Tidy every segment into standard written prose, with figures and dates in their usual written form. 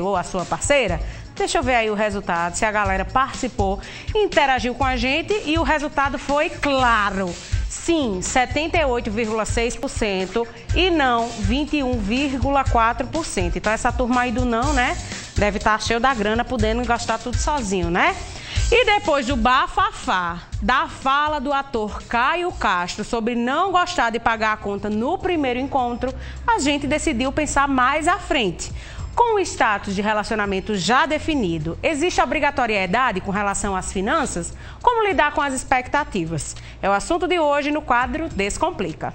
ou a sua parceira? Deixa eu ver aí o resultado, se a galera participou, interagiu com a gente e o resultado foi claro. Sim, 78,6% e não 21,4%. Então essa turma aí do não, né, deve estar cheio da grana, podendo gastar tudo sozinho, né? E depois do bafafá da fala do ator Caio Castro sobre não gostar de pagar a conta no primeiro encontro, a gente decidiu pensar mais à frente. Com o status de relacionamento já definido, existe obrigatoriedade com relação às finanças? Como lidar com as expectativas? É o assunto de hoje no quadro Descomplica.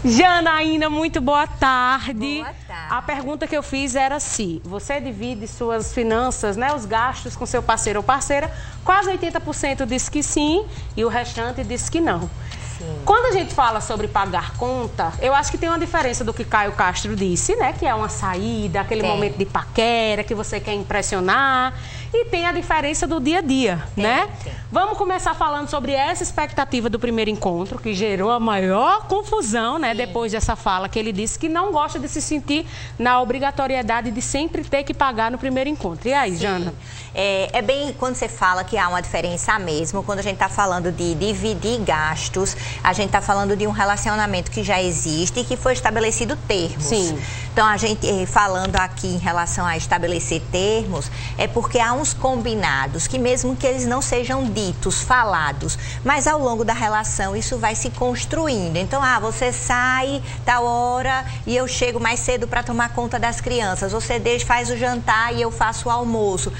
Janaína, muito boa tarde. Boa tarde. A pergunta que eu fiz era se você divide suas finanças, né, os gastos com seu parceiro ou parceira. Quase 80% disse que sim e o restante disse que não. Sim. Quando a gente fala sobre pagar conta, eu acho que tem uma diferença do que Caio Castro disse, né? Que é uma saída, aquele momento de paquera, que você quer impressionar. E tem a diferença do dia a dia, né? Sim. Vamos começar falando sobre essa expectativa do primeiro encontro, que gerou a maior confusão, né? Sim. Depois dessa fala que ele disse que não gosta de se sentir na obrigatoriedade de sempre ter que pagar no primeiro encontro. E aí, Sim. Jana? É bem quando você fala que há uma diferença mesmo, quando a gente está falando de dividir gastos, a gente está falando de um relacionamento que já existe e que foi estabelecido termos. Sim. Então, a gente falando aqui em relação a estabelecer termos, é porque há uns combinados que mesmo que eles não sejam ditos, falados, mas ao longo da relação isso vai se construindo. Então, você sai tal hora e eu chego mais cedo para tomar conta das crianças, você faz o jantar e eu faço o almoço.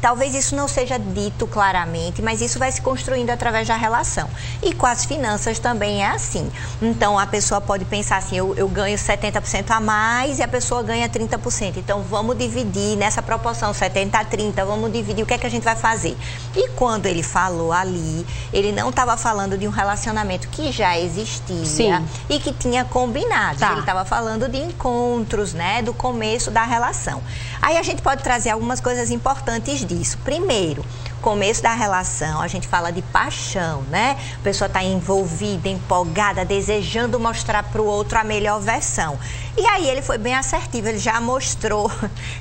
Talvez isso não seja dito claramente, mas isso vai se construindo através da relação. E com as finanças também é assim. Então, a pessoa pode pensar assim, eu ganho 70% a mais e a pessoa ganha 30%. Então, vamos dividir nessa proporção, 70 a 30, vamos dividir, o que é que a gente vai fazer? E quando ele falou ali, ele não estava falando de um relacionamento que já existia. Sim. E que tinha combinado. Tá. Ele estava falando de encontros, né, do começo da relação. Aí a gente pode trazer algumas coisas importantes disso. Primeiro, começo da relação, a gente fala de paixão, né? A pessoa está envolvida, empolgada, desejando mostrar para o outro a melhor versão. E aí ele foi bem assertivo, ele já mostrou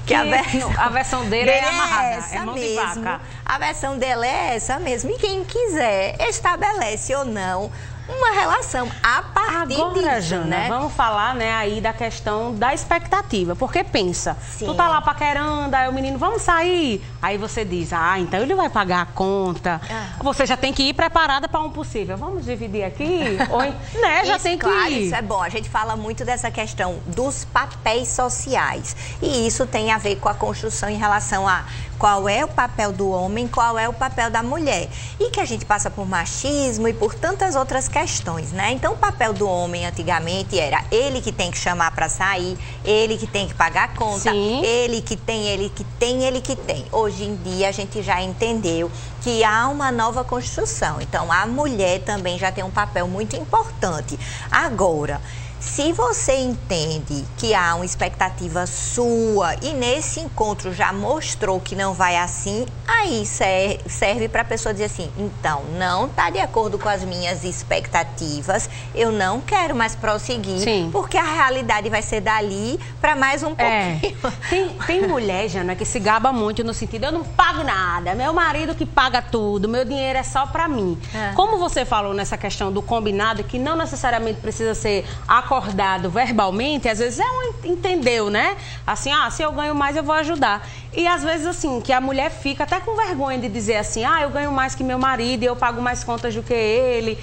que a versão dele é amarrada, essa é mão de mesmo. vaca. A versão dele é essa mesmo. E quem quiser, estabelece ou não uma relação a partir agora, disso, Jana, né? Vamos falar, né, aí da questão da expectativa. Porque pensa, Sim. Tu tá lá paquerando, aí o menino, vamos sair? Aí você diz, então ele vai pagar a conta. Você já tem que ir preparada para um possível. Vamos dividir aqui? Ou, né, já tem que ir. Isso é bom. A gente fala muito dessa questão dos papéis sociais. E isso tem a ver com a construção em relação a qual é o papel do homem, qual é o papel da mulher. E que a gente passa por machismo e por tantas outras questões, né? Então, o papel do homem antigamente era ele que tem que chamar para sair, ele que tem que pagar a conta, Sim. ele que tem, ele que tem, ele que tem. Hoje em dia, a gente já entendeu que há uma nova construção. Então, a mulher também já tem um papel muito importante. Agora, se você entende que há uma expectativa sua e nesse encontro já mostrou que não vai assim, aí serve para a pessoa dizer assim, então, não está de acordo com as minhas expectativas, eu não quero mais prosseguir, Sim. porque a realidade vai ser dali para mais um pouquinho. Tem mulher, Jana, que se gaba muito no sentido, eu não pago nada, meu marido que paga tudo, meu dinheiro é só para mim. Como você falou nessa questão do combinado, que não necessariamente precisa ser acordado verbalmente, às vezes entendeu, né? Assim, se eu ganho mais, eu vou ajudar. E às vezes, assim, que a mulher fica até com vergonha de dizer assim, eu ganho mais que meu marido e eu pago mais contas do que ele.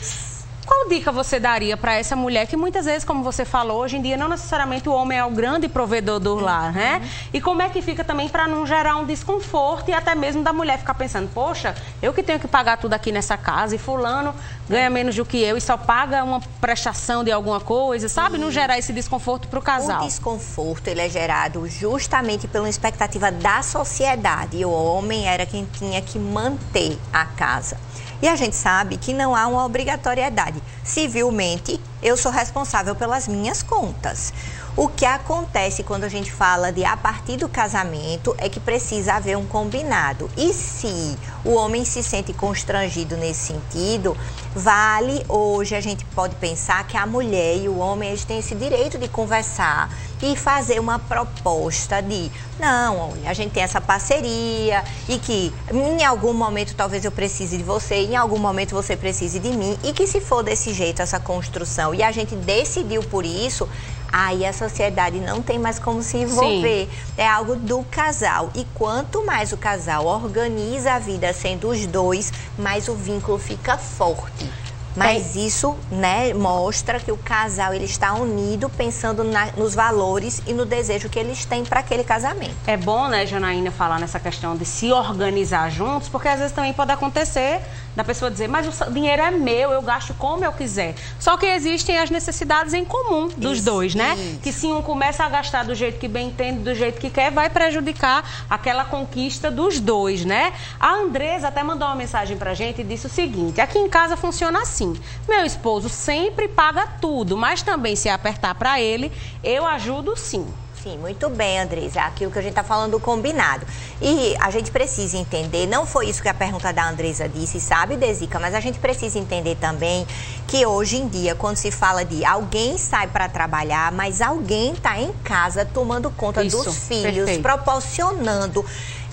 Qual dica você daria para essa mulher que muitas vezes, como você falou, hoje em dia não necessariamente o homem é o grande provedor do lar, né? E como é que fica também para não gerar um desconforto e até mesmo da mulher ficar pensando, poxa, eu que tenho que pagar tudo aqui nessa casa e fulano ganha menos do que eu e só paga uma prestação de alguma coisa, sabe? Não gerar esse desconforto para o casal. O desconforto, ele é gerado justamente pela expectativa da sociedade. E o homem era quem tinha que manter a casa. E a gente sabe que não há uma obrigatoriedade. Civilmente, eu sou responsável pelas minhas contas. O que acontece quando a gente fala de a partir do casamento é que precisa haver um combinado. E se o homem se sente constrangido nesse sentido, Vale, hoje a gente pode pensar que a mulher e o homem, eles têm esse direito de conversar e fazer uma proposta de, não, olha, a gente tem essa parceria e que em algum momento talvez eu precise de você, em algum momento você precise de mim, e que se for desse jeito essa construção e a gente decidiu por isso, aí a sociedade não tem mais como se envolver. Sim. É algo do casal. E quanto mais o casal organiza a vida sendo os dois, mais o vínculo fica forte. Mas isso, né, mostra que o casal ele está unido pensando nos valores e no desejo que eles têm para aquele casamento. É bom, né, Janaína, falar nessa questão de se organizar juntos, porque às vezes também pode acontecer da pessoa dizer, mas o dinheiro é meu, eu gasto como eu quiser. Só que existem as necessidades em comum dos dois, né? Isso. Que se um começa a gastar do jeito que bem entende, do jeito que quer, vai prejudicar aquela conquista dos dois, né? A Andresa até mandou uma mensagem pra gente e disse o seguinte, aqui em casa funciona assim, meu esposo sempre paga tudo, mas também se apertar pra ele, eu ajudo sim. Sim, muito bem, Andresa. Aquilo que a gente está falando do combinado. E a gente precisa entender, não foi isso que a pergunta da Andresa disse, sabe, Desica? Mas a gente precisa entender também que hoje em dia, quando se fala de alguém sai para trabalhar, mas alguém está em casa tomando conta dos filhos, perfeito, proporcionando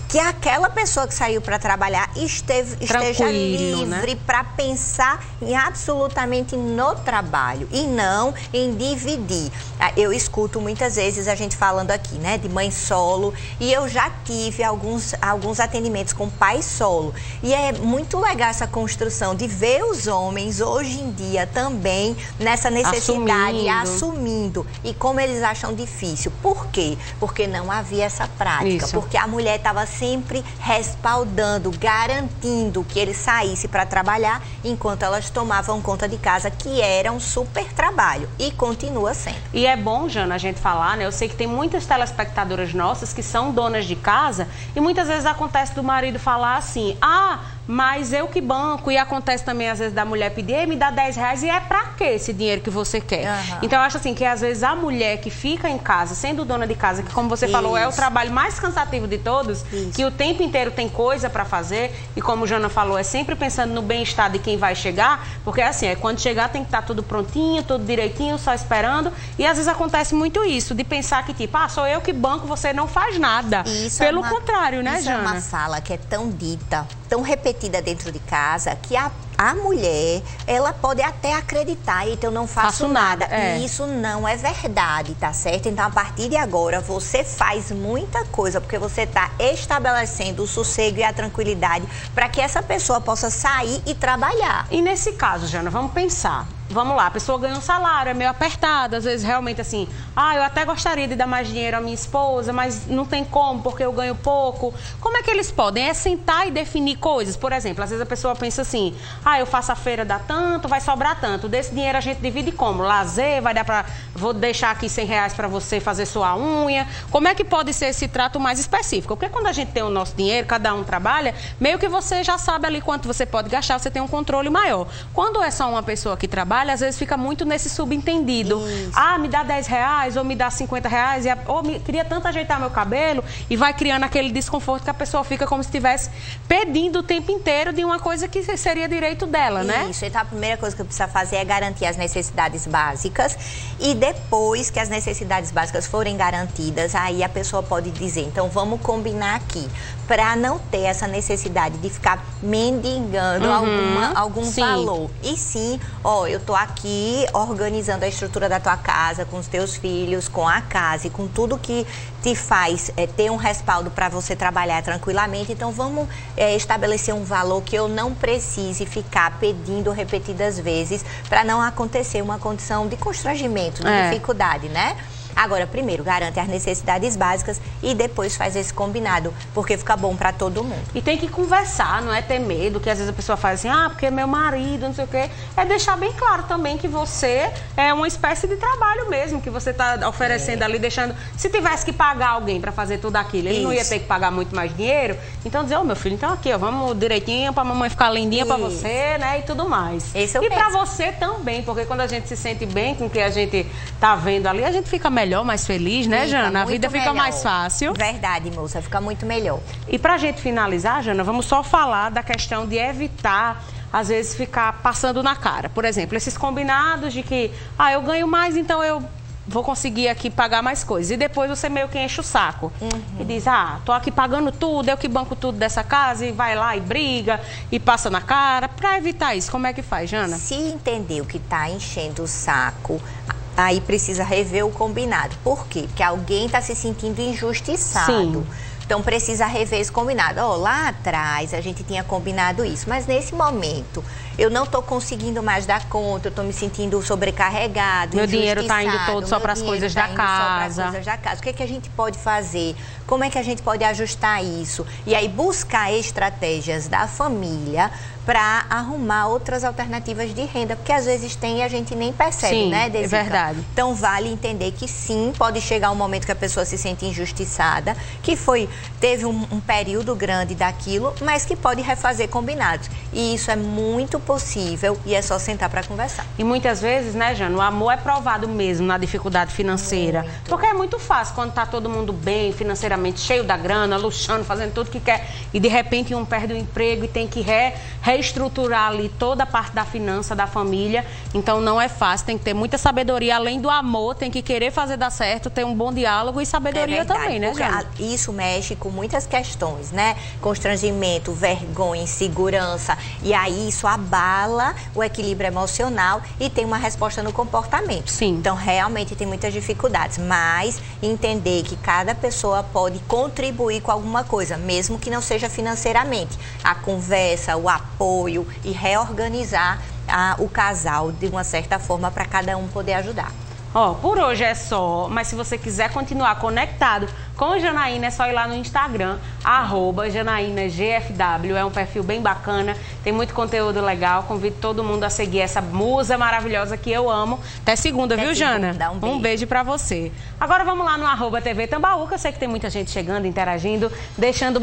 que aquela pessoa que saiu para trabalhar esteja livre, né, para pensar em absolutamente no trabalho e não em dividir. Eu escuto muitas vezes a gente falando aqui, né, de mãe solo, e eu já tive alguns atendimentos com pai solo. E é muito legal essa construção de ver os homens hoje em dia também nessa necessidade, assumindo. E como eles acham difícil. Por quê? Porque não havia essa prática. Isso. Porque a mulher estava sempre respaldando, garantindo que ele saísse para trabalhar, enquanto elas tomavam conta de casa, que era um super trabalho. E continua sendo. E é bom, Jana, a gente falar, né? Eu sei que tem muitas telespectadoras nossas que são donas de casa e muitas vezes acontece do marido falar assim, mas eu que banco, e acontece também às vezes da mulher pedir, me dá 10 reais, e é pra quê esse dinheiro que você quer? Uhum. Então eu acho assim, que às vezes a mulher que fica em casa, sendo dona de casa, que como você falou, é o trabalho mais cansativo de todos, que o tempo inteiro tem coisa pra fazer, e como Jana falou, é sempre pensando no bem-estar de quem vai chegar, porque assim, quando chegar tem que estar tudo prontinho, tudo direitinho, só esperando, e às vezes acontece muito isso, de pensar que tipo, sou eu que banco, você não faz nada. Isso pelo contrário, né, isso Jana? É uma fala que é tão dita, tão repetida dentro de casa, que a mulher, ela pode até acreditar, então eu não faço nada. E isso não é verdade, tá certo? Então, a partir de agora, você faz muita coisa, porque você está estabelecendo o sossego e a tranquilidade para que essa pessoa possa sair e trabalhar. E nesse caso, Jana, vamos pensar. Vamos lá, a pessoa ganha um salário, é meio apertado, às vezes realmente assim, eu até gostaria de dar mais dinheiro à minha esposa, mas não tem como, porque eu ganho pouco. Como é que eles podem? É sentar e definir coisas. Por exemplo, às vezes a pessoa pensa assim, eu faço a feira, dá tanto, vai sobrar tanto. Desse dinheiro a gente divide como? Lazer, vai dar pra... Vou deixar aqui 100 reais para você fazer sua unha. Como é que pode ser esse trato mais específico? Porque quando a gente tem o nosso dinheiro, cada um trabalha, meio que você já sabe ali quanto você pode gastar, você tem um controle maior. Quando é só uma pessoa que trabalha, às vezes fica muito nesse subentendido. Isso. Me dá 10 reais, ou me dá 50 reais, ou queria tanto ajeitar meu cabelo, e vai criando aquele desconforto que a pessoa fica como se estivesse pedindo o tempo inteiro de uma coisa que seria direito dela, né? Isso, então a primeira coisa que precisa fazer é garantir as necessidades básicas, e depois que as necessidades básicas forem garantidas, aí a pessoa pode dizer, então vamos combinar aqui, para não ter essa necessidade de ficar mendigando algum valor. E sim, eu tô aqui organizando a estrutura da tua casa, com os teus filhos, com a casa e com tudo que te faz ter um respaldo para você trabalhar tranquilamente. Então vamos estabelecer um valor que eu não precise ficar pedindo repetidas vezes, para não acontecer uma condição de constrangimento, de dificuldade, né? Agora, primeiro, garante as necessidades básicas e depois faz esse combinado, porque fica bom para todo mundo. E tem que conversar, não é ter medo, que às vezes a pessoa faz assim, porque meu marido, não sei o quê. É deixar bem claro também que você é uma espécie de trabalho mesmo, que você está oferecendo ali, deixando... Se tivesse que pagar alguém para fazer tudo aquilo, ele não ia ter que pagar muito mais dinheiro. Então, dizer, meu filho, então aqui, vamos direitinho para a mamãe ficar lindinha para você, né, e tudo mais. Isso e para você também, porque quando a gente se sente bem com o que a gente tá vendo ali, a gente fica melhor, mais feliz, né, Jana? A vida fica mais fácil. Verdade, moça, fica muito melhor. E pra gente finalizar, Jana, vamos só falar da questão de evitar às vezes, ficar passando na cara. Por exemplo, esses combinados de que, eu ganho mais, então eu vou conseguir aqui pagar mais coisas. E depois você meio que enche o saco. E diz, tô aqui pagando tudo, eu que banco tudo dessa casa, e vai lá e briga, e passa na cara. Para evitar isso, como é que faz, Jana? Se entender o que está enchendo o saco, aí precisa rever o combinado. Por quê? Porque alguém está se sentindo injustiçado. Sim. Então, precisa rever esse combinado. Lá atrás, a gente tinha combinado isso, mas nesse momento, eu não estou conseguindo mais dar conta, eu estou me sentindo sobrecarregado, meu dinheiro está indo todo só para as coisas da casa. O que é que a gente pode fazer? Como é que a gente pode ajustar isso? E aí, buscar estratégias da família para arrumar outras alternativas de renda, porque às vezes tem e a gente nem percebe, sim, né, Desica? É verdade. Então, vale entender que sim, pode chegar um momento que a pessoa se sente injustiçada, que teve um período grande daquilo, mas que pode refazer combinados. E isso é muito possível e é só sentar para conversar. E muitas vezes, né, Jana, o amor é provado mesmo na dificuldade financeira. Muito. Porque é muito fácil quando tá todo mundo bem financeiramente, cheio da grana, luxando, fazendo tudo que quer, e de repente um perde o emprego e tem que reestruturar ali toda a parte da finança da família. Então não é fácil, tem que ter muita sabedoria, além do amor, tem que querer fazer dar certo, ter um bom diálogo e sabedoria também, né, Jana? Isso mexe com muitas questões, né? Constrangimento, vergonha, insegurança, e aí isso abala o equilíbrio emocional e tem uma resposta no comportamento. Sim. Então realmente tem muitas dificuldades, mas entender que cada pessoa pode contribuir com alguma coisa, mesmo que não seja financeiramente. A conversa, o apoio e reorganizar o casal de uma certa forma para cada um poder ajudar. Por hoje é só, mas se você quiser continuar conectado com Janaína, é só ir lá no Instagram, @JanaínaGFW, é um perfil bem bacana, tem muito conteúdo legal, convido todo mundo a seguir essa musa maravilhosa que eu amo. Até segunda, viu, Jana? Um beijo pra você. Agora vamos lá no @TV Tambaú, que eu sei que tem muita gente chegando, interagindo, deixando